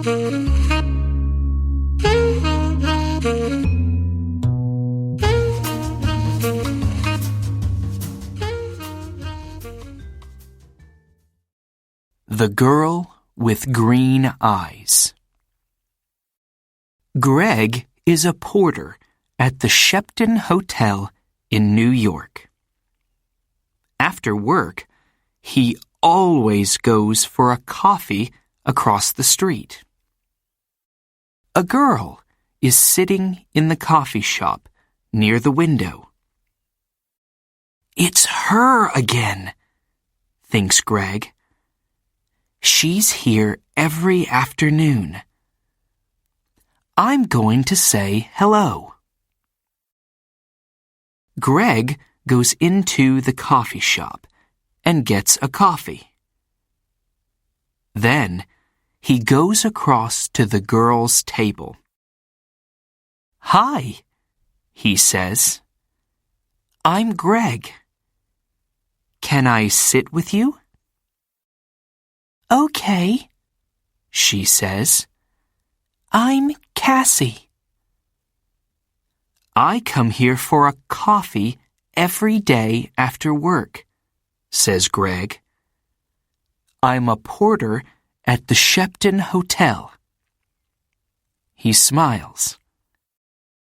The Girl with Green Eyes. Greg is a porter at the Shepton Hotel in New York. After work, he always goes for a coffee across the street. A girl is sitting in the coffee shop near the window. "It's her again," thinks Greg. "She's here every afternoon. I'm going to say hello." Greg goes into the coffee shop and gets a coffee. Then he goes across to the girl's table. "Hi," he says. "I'm Greg. Can I sit with you?" "Okay," she says. "I'm Cassie." "I come here for a coffee every day after work," says Greg. "I'm a porter at the Shepton Hotel." He smiles.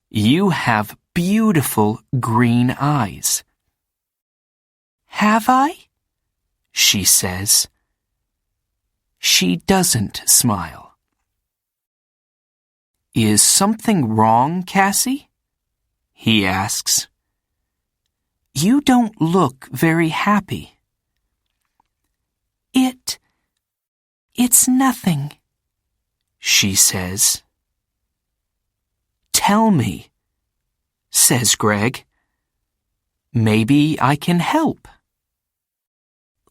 "You have beautiful green eyes." "Have I?" she says. She doesn't smile. "Is something wrong, Cassie?" he asks. "You don't look very happy." It's nothing," she says. "Tell me," says Greg. "Maybe I can help."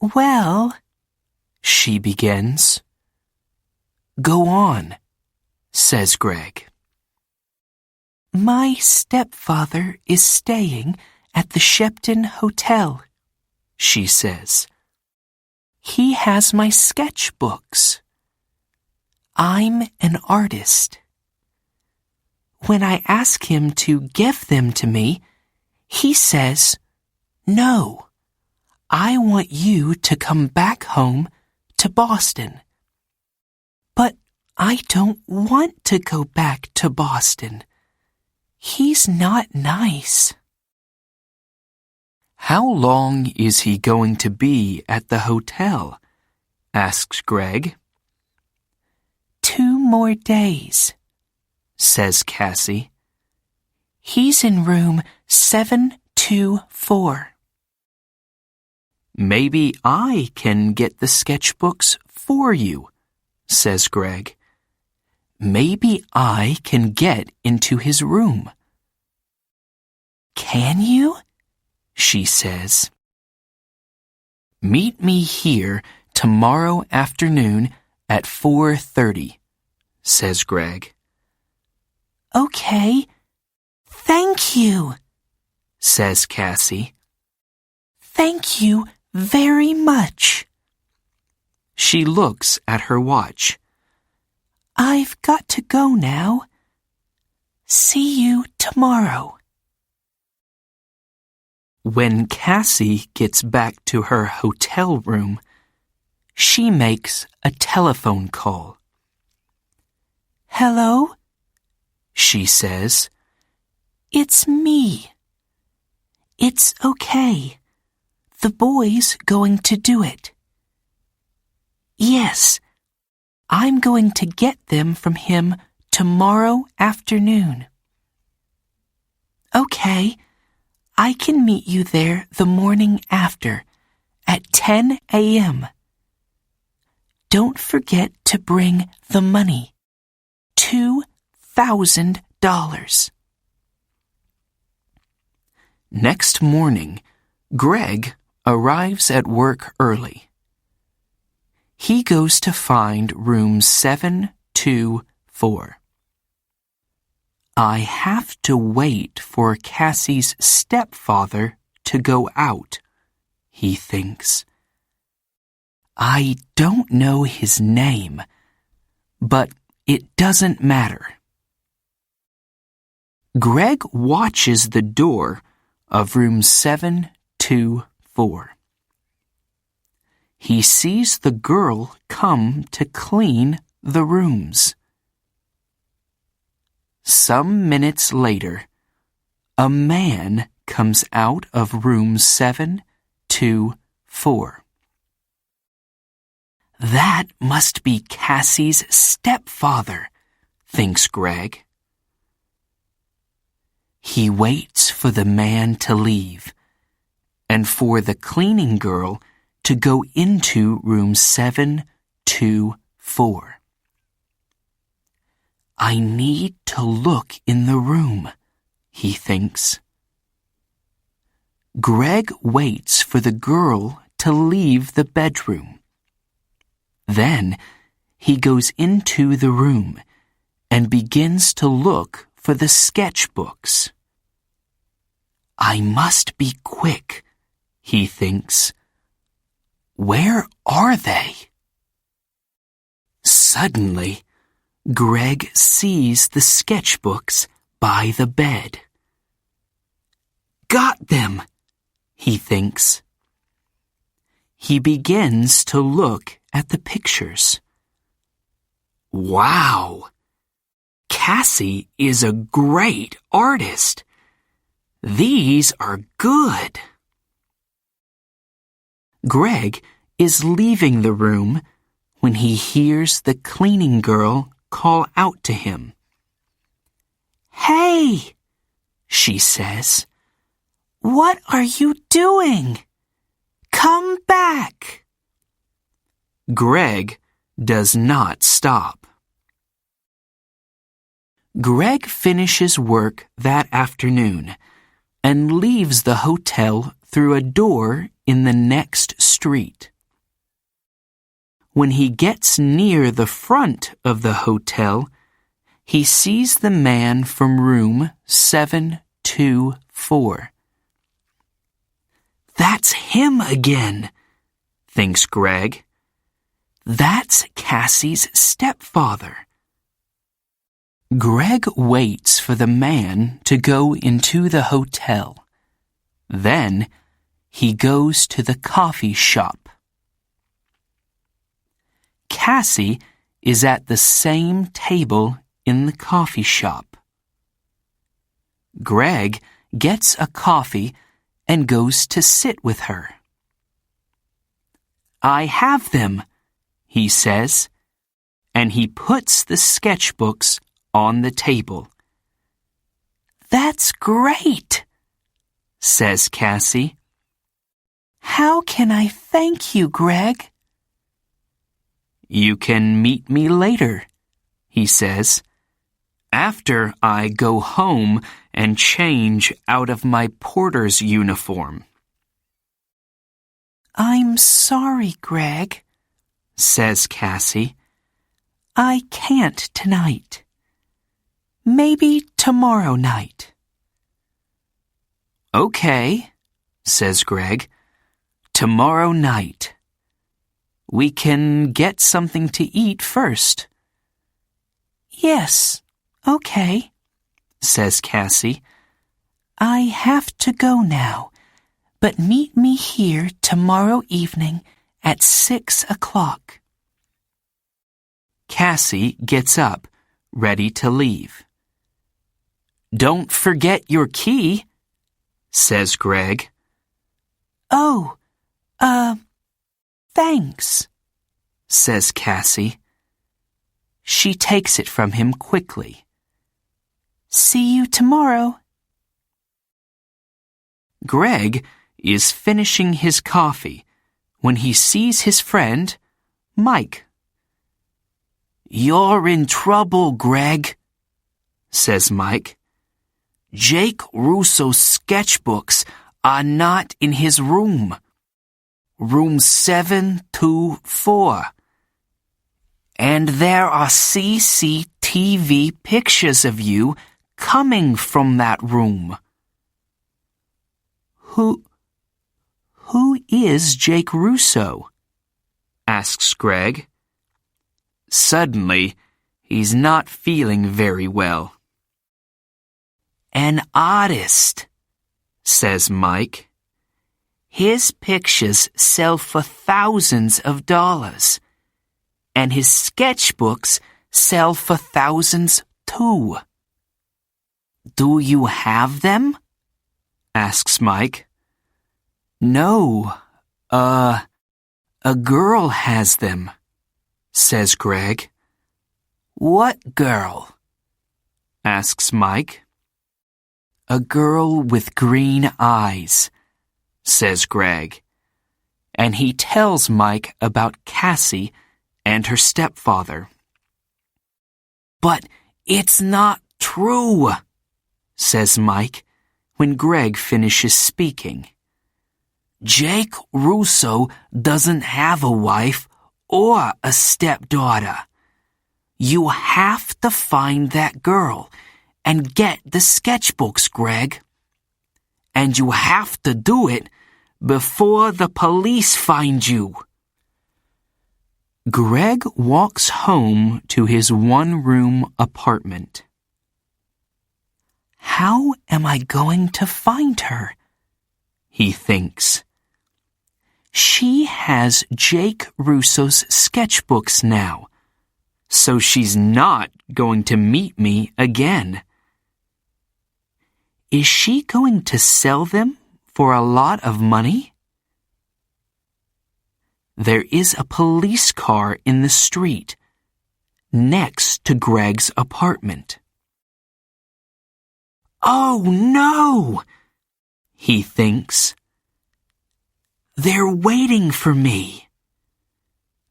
"Well," she begins. "Go on," says Greg. "My stepfather is staying at the Shepton Hotel," she says. "He has my sketchbooks. I'm an artist. When I ask him to give them to me, he says, 'No, I want you to come back home to Boston.' But I don't want to go back to Boston. He's not nice." "How long is he going to be at the hotel?" asks Greg. 2 more days, says Cassie. He's in room 724. "Maybe I can get the sketchbooks for you," says Greg. "Maybe I can get into his room." "Can you?" she says. "Meet me here tomorrow afternoon at 4:30, says Greg. "Okay, thank you," says Cassie. "Thank you very much." She looks at her watch. "I've got to go now. See you tomorrow." When Cassie gets back to her hotel room, she makes a telephone call. "Hello?" she says. "It's me." "It's okay. The boy's going to do it." "Yes, I'm going to get them from him tomorrow afternoon." "Okay, I can meet you there the morning after, at 10 a.m. Don't forget to bring the money, $2,000. Next morning, Greg arrives at work early. He goes to find room 724. I have to wait for Cassie's stepfather to go out, he thinks. I don't know his name, but it doesn't matter. Greg watches the door of room 724. He sees the girl come to clean the rooms. Some minutes later, a man comes out of room 724. That must be Cassie's stepfather, thinks Greg. He waits for the man to leave and for the cleaning girl to go into room 724. I need to look in the room, he thinks. Greg waits for the girl to leave the bedroom. Then he goes into the room and begins to look for the sketchbooks. I must be quick, he thinks. Where are they? Suddenly, Greg sees the sketchbooks by the bed. Got them, he thinks. He begins to look at the pictures. Wow! Cassie is a great artist. These are good. Greg is leaving the room when he hears the cleaning girl call out to him. Hey, she says, what are you doing? Come back. Greg does not stop. Greg finishes work that afternoon and leaves the hotel through a door in the next street. When he gets near the front of the hotel, he sees the man from room 724. That's him again, thinks Greg. That's Cassie's stepfather. Greg waits for the man to go into the hotel. Then he goes to the coffee shop. Cassie is at the same table in the coffee shop. Greg gets a coffee and goes to sit with her. I have them, he says, and he puts the sketchbooks on the table. That's great, says Cassie. How can I thank you, Greg? You can meet me later, he says, after I go home and change out of my porter's uniform. I'm sorry, Greg, says Cassie. I can't tonight. Maybe tomorrow night. Okay, says Greg. Tomorrow night. We can get something to eat first. Yes, okay, says Cassie. I have to go now, but meet me here tomorrow evening at 6 o'clock. Cassie gets up, ready to leave. Don't forget your key, says Greg. Oh, thanks, says Cassie. She takes it from him quickly. See you tomorrow. Greg is finishing his coffee when he sees his friend, Mike. You're in trouble, Greg, says Mike. Jake Russo's sketchbooks are not in his room. Room 724. And there are CCTV pictures of you coming from that room. Who is Jake Russo? Asks Greg. Suddenly, He's not feeling very well. An artist, says Mike. His pictures sell for thousands of dollars, and his sketchbooks sell for thousands too. Do you have them? Asks Mike. No, a girl has them, says Greg. What girl? Asks Mike. A girl with green eyes, says Greg, and he tells Mike about Cassie and her stepfather. But it's not true, says Mike when Greg finishes speaking. Jake Russo doesn't have a wife or a stepdaughter. You have to find that girl and get the sketchbooks, Greg. And you have to do it before the police find you. Greg walks home to his one-room apartment. How am I going to find her? He thinks. She has Jake Russo's sketchbooks now, so she's not going to meet me again. Is she going to sell them for a lot of money? There is a police car in the street, next to Greg's apartment. Oh no! He thinks. They're waiting for me.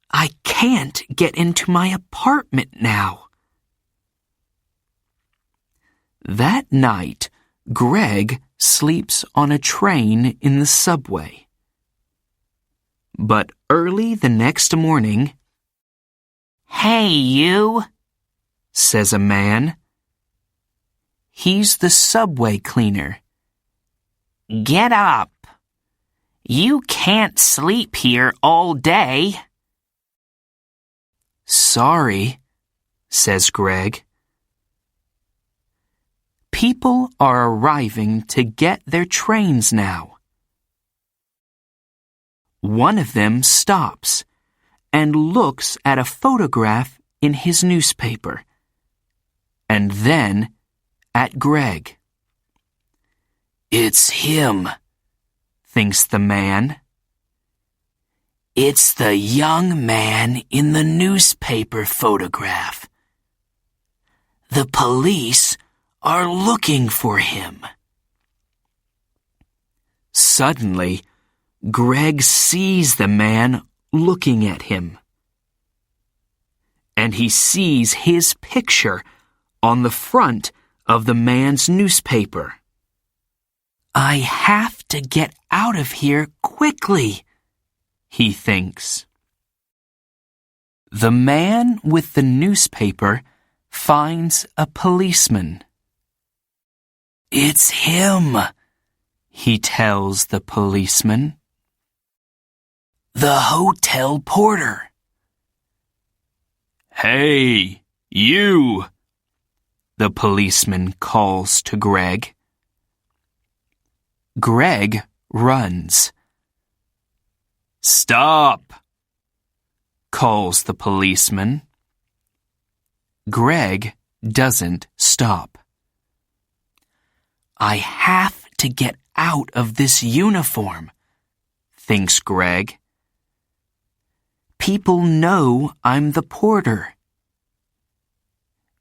I can't get into my apartment now. That night, Greg sleeps on a train in the subway. But early the next morning, "Hey, you," says a man. He's the subway cleaner. "Get up. You can't sleep here all day." Sorry, says Greg. People are arriving to get their trains now. One of them stops and looks at a photograph in his newspaper, and then at Greg. It's him, thinks the man. It's the young man in the newspaper photograph. The police are looking for him. Suddenly, Greg sees the man looking at him. And he sees his picture on the front of the man's newspaper. I have to get out of here quickly, he thinks. The man with the newspaper finds a policeman. It's him, he tells the policeman. The hotel porter. Hey, you, the policeman calls to Greg. Greg runs. Stop, calls the policeman. Greg doesn't stop. I have to get out of this uniform, thinks Greg. People know I'm the porter.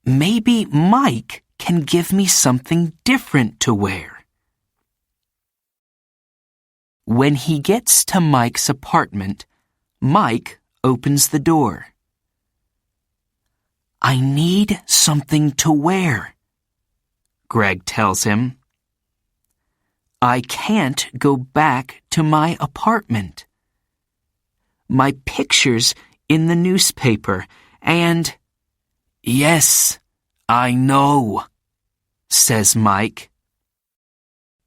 Maybe Mike can give me something different to wear. When he gets to Mike's apartment, Mike opens the door. I need something to wear, Greg tells him. I can't go back to my apartment. My picture's in the newspaper, and... Yes, I know, says Mike.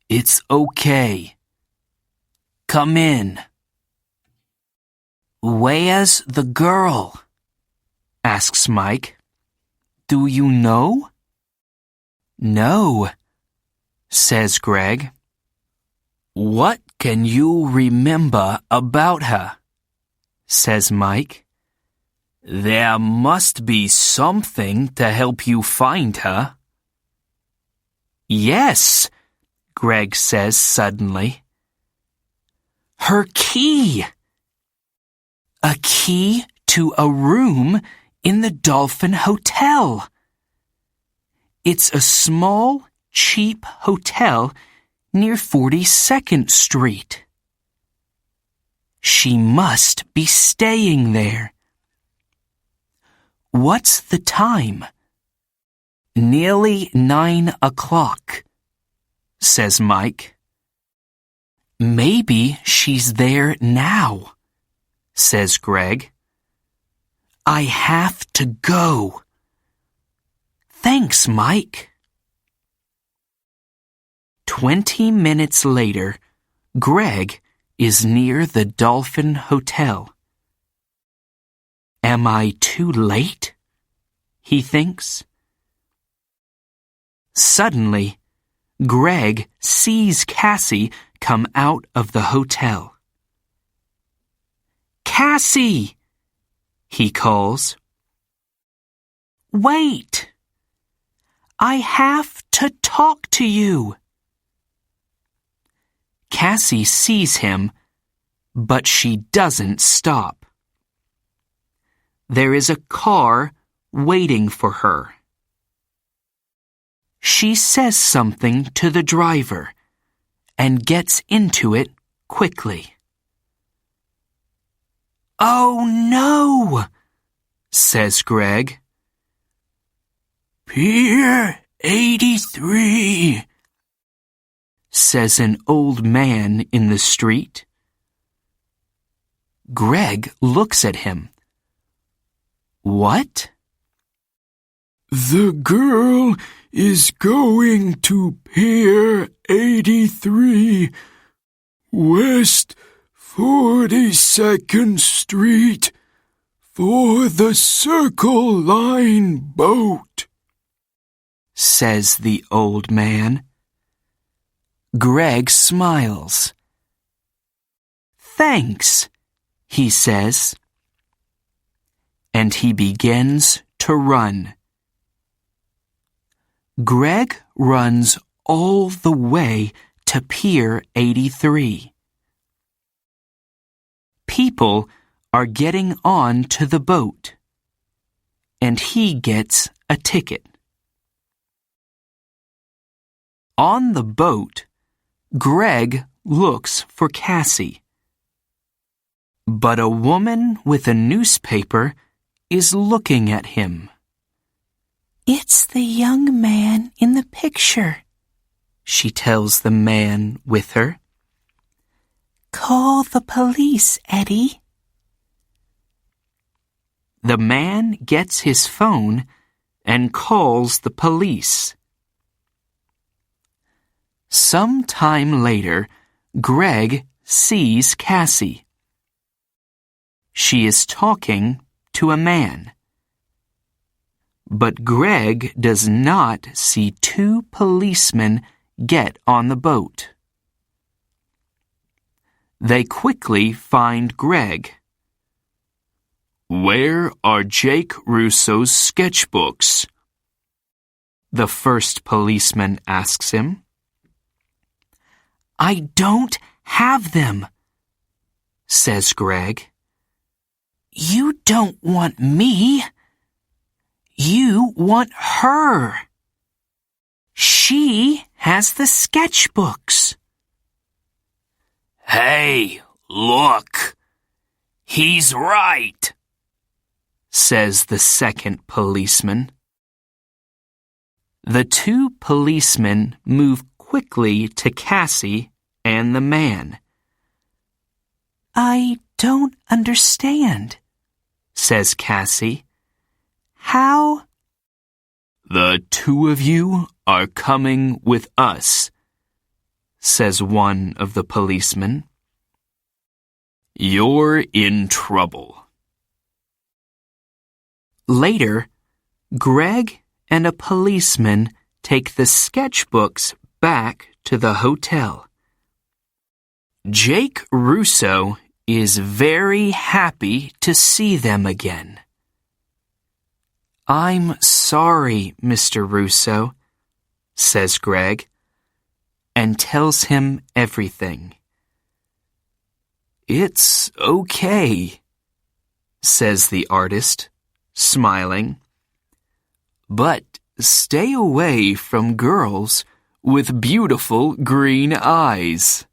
It's okay. Come in. Where's the girl? Asks Mike. Do you know? No, says Greg. What can you remember about her? Says Mike. There must be something to help you find her. Yes, Greg says suddenly. Her key! A key to a room in the Dolphin Hotel. It's a small, cheap hotel near 42nd Street. She must be staying there. What's the time? Nearly 9 o'clock, says Mike. Maybe she's there now, says Greg. I have to go. Thanks, Mike. 20 minutes later, Greg is near the Dolphin Hotel. Am I too late? He thinks. Suddenly, Greg sees Cassie come out of the hotel. Cassie! He calls. Wait! I have to talk to you. Cassie sees him, but she doesn't stop. There is a car waiting for her. She says something to the driver and gets into it quickly. Oh no, says Greg. Pier 83, says an old man in the street. Greg looks at him. What? The girl is going to Pier 83, West 42nd Street, for the Circle Line boat, says the old man. Greg smiles. Thanks, he says. And he begins to run. Greg runs all the way to Pier 83. People are getting on to the boat, and he gets a ticket. On the boat, Greg looks for Cassie. But a woman with a newspaper is looking at him. It's the young man in the picture, she tells the man with her. Call the police, Eddie. The man gets his phone and calls the police. Some time later, Greg sees Cassie. She is talking to a man. But Greg does not see two policemen get on the boat. They quickly find Greg. Where are Jake Russo's sketchbooks? The first policeman asks him. I don't have them, says Greg. You don't want me. You want her. She has the sketchbooks. Hey, look. He's right, says the second policeman. The two policemen move quickly to Cassie and the man. I don't understand, says Cassie. How? The two of you are coming with us, says one of the policemen. You're in trouble. Later, Greg and a policeman take the sketchbooks back to the hotel. Jake Russo is very happy to see them again. "I'm sorry, Mr. Russo," says Greg, and tells him everything. "It's okay," says the artist, smiling. "But stay away from girls with beautiful green eyes."